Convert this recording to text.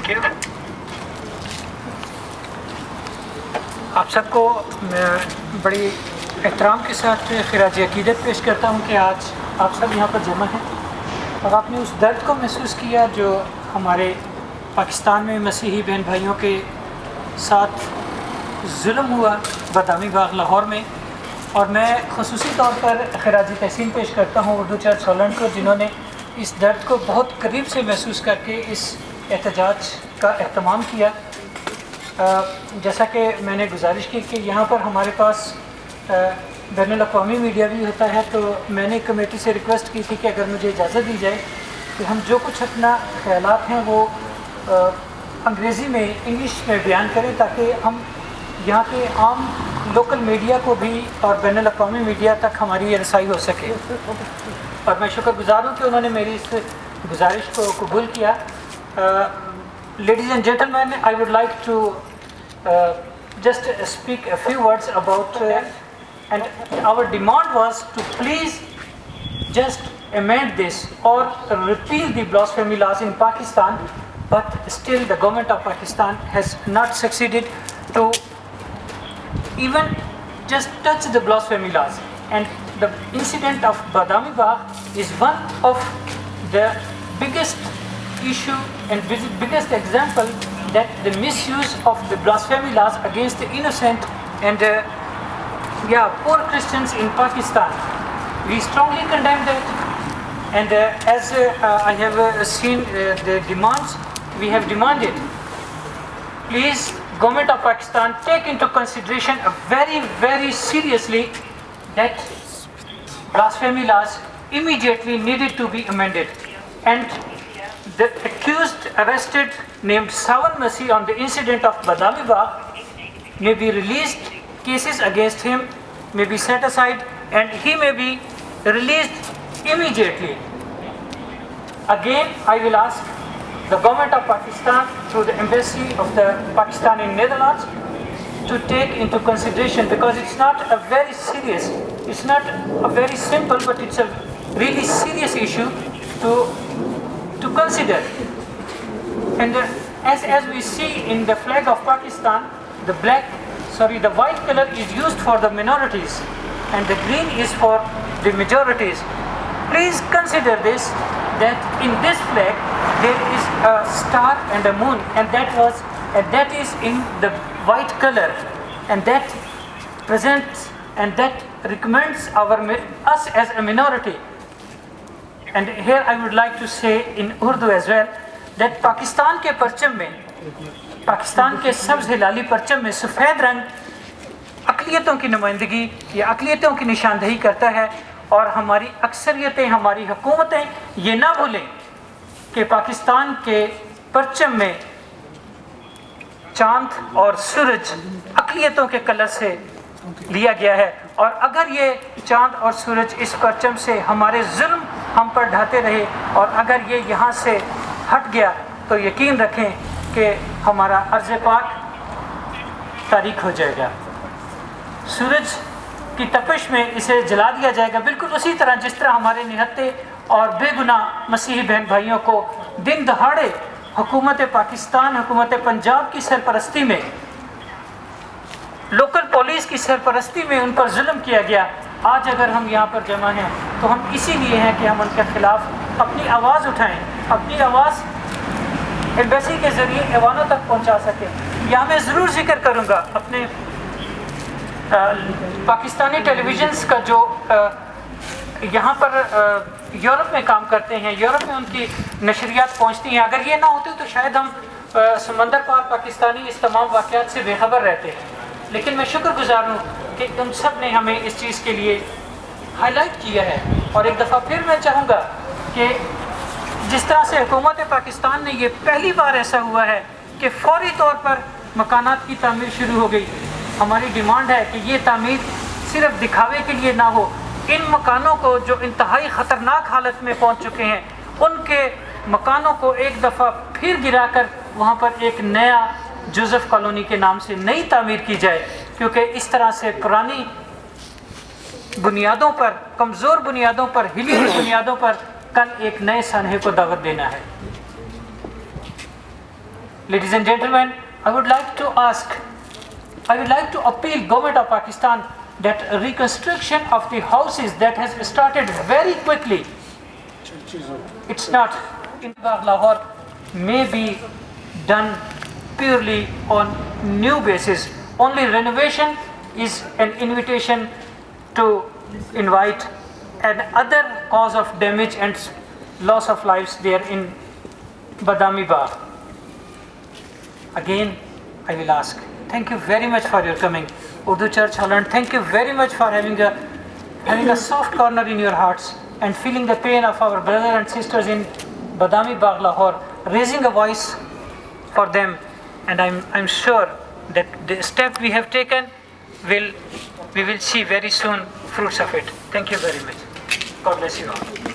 Thank you. آپ سب کو میں بڑی احترام کے ساتھ خراج عقیدت پیش کرتا ہوں کہ آج آپ سب یہاں پر جمع ہیں اور آپ نے اس درد کو محسوس کیا جو ہمارے پاکستان میں مسیحی بہن بھائیوں کے ساتھ ظلم ہوا بادامی باغ لاہور میں. اور میں خصوصی طور پر خراج تحسین پیش کرتا ہوں اردو چرچ ہالینڈ کو، جنہوں نے اس درد کو بہت قریب سے محسوس کر کے اس احتجاج کا اہتمام کیا. جیسا کہ میں نے گزارش کی کہ یہاں پر ہمارے پاس بین الاقوامی میڈیا بھی ہوتا ہے، تو میں نے کمیٹی سے ریکویسٹ کی تھی کہ اگر مجھے اجازت دی جائے کہ ہم جو کچھ اپنا خیالات ہیں وہ انگریزی میں انگلش میں بیان کریں تاکہ ہم یہاں کے عام لوکل میڈیا کو بھی اور بین الاقوامی میڈیا تک ہماری یہ رسائی ہو سکے. اور میں شکر گزار ہوں کہ انہوں نے میری اس گزارش کو قبول کیا. Ladies and gentlemen, I would like to just speak a few words about and our demand was to please just amend this or repeal the blasphemy laws in Pakistan, but still the government of Pakistan has not succeeded to even just touch the blasphemy laws. And the incident of Badami Bagh is one of the biggest issue and biggest example that the misuse of the blasphemy laws against the innocent and poor Christians in Pakistan. We strongly condemn that, and as I have seen the demands, we have demanded, please government of Pakistan take into consideration very, very seriously that blasphemy laws immediately needed to be amended. And the accused arrested named Sawan Masih on the incident of Badami Bagh may be released, cases against him may be set aside, and he may be released immediately. Again, I will ask the government of Pakistan through the embassy of the Pakistan in Netherlands to take into consideration, because it's not a very serious, it's not a very simple, but it's a really serious issue to consider. And as we see in the flag of Pakistan, the white color is used for the minorities and the green is for the majorities. Please consider this, that in this flag there is a star and a moon, and that is in the white color, and that presents and that recommends us as a minority. And here I would like to say in Urdu as well that Pakistan کے پرچم میں، پاکستان کے سبز ہلالی پرچم میں سفید رنگ اقلیتوں کی نمائندگی یا اقلیتوں کی نشاندہی کرتا ہے. اور ہماری اکثریتیں، ہماری حکومتیں یہ نہ بھولیں کہ پاکستان کے پرچم میں چاند اور سورج اقلیتوں کے کلر سے لیا گیا ہے. اور اگر یہ چاند اور سورج اس پرچم سے ہمارے ظلم ہم پر ڈھاتے رہے اور اگر یہ یہاں سے ہٹ گیا تو یقین رکھیں کہ ہمارا ارض پاک تاریک ہو جائے گا. سورج کی تپش میں اسے جلا دیا جائے گا، بالکل اسی طرح جس طرح ہمارے نہتے اور بے گناہ مسیحی بہن بھائیوں کو دن دہاڑے حکومت پاکستان، حکومت پنجاب کی سرپرستی میں، لوکل پولیس کی سرپرستی میں ان پر ظلم کیا گیا. آج اگر ہم یہاں پر جمع ہیں تو ہم اسی لیے ہیں کہ ہم ان کے خلاف اپنی آواز اٹھائیں، اپنی آواز ایمبیسی کے ذریعے ایوانوں تک پہنچا سکیں. یہاں میں ضرور ذکر کروں گا اپنے پاکستانی ٹیلی ویژنس کا جو یہاں پر یورپ میں کام کرتے ہیں، یورپ میں ان کی نشریات پہنچتی ہیں. اگر یہ نہ ہوتے تو شاید ہم سمندر پار پاکستانی اس تمام واقعات سے بے خبر رہتے ہیں. لیکن میں شکر گزار ہوں کہ تم سب نے ہمیں اس چیز کے لیے ہائی لائٹ کیا ہے. اور ایک دفعہ پھر میں چاہوں گا کہ جس طرح سے حکومت پاکستان نے یہ پہلی بار ایسا ہوا ہے کہ فوری طور پر مکانات کی تعمیر شروع ہو گئی، ہماری ڈیمانڈ ہے کہ یہ تعمیر صرف دکھاوے کے لیے نہ ہو. ان مکانوں کو جو انتہائی خطرناک حالت میں پہنچ چکے ہیں، ان کے مکانوں کو ایک دفعہ پھر گرا کر وہاں پر ایک نیا جوزف کالونی کے نام سے نئی تعمیر کی جائے، کیونکہ اس طرح سے پرانی بنیادوں پر، کمزور بنیادوں پر، ہلی ہوئی بنیادوں پر کل ایک نئے سانحے کو دعوت دینا ہے. Ladies and gentlemen, I would like to appeal Government of Pakistan that reconstruction of the houses that has started very quickly. It's not in Lahore may be done purely on new basis. Only renovation is an invitation to invite another cause of damage and loss of lives there in Badami Bagh. Again, I will ask, thank you very much for your coming. Urdu Church Holland, thank you very much for having a soft corner in your hearts and feeling the pain of our brothers and sisters in Badami Bagh, Lahore, raising a voice for them. And I'm sure that the step we have taken we will see very soon fruits of it. Thank you very much. God bless you all.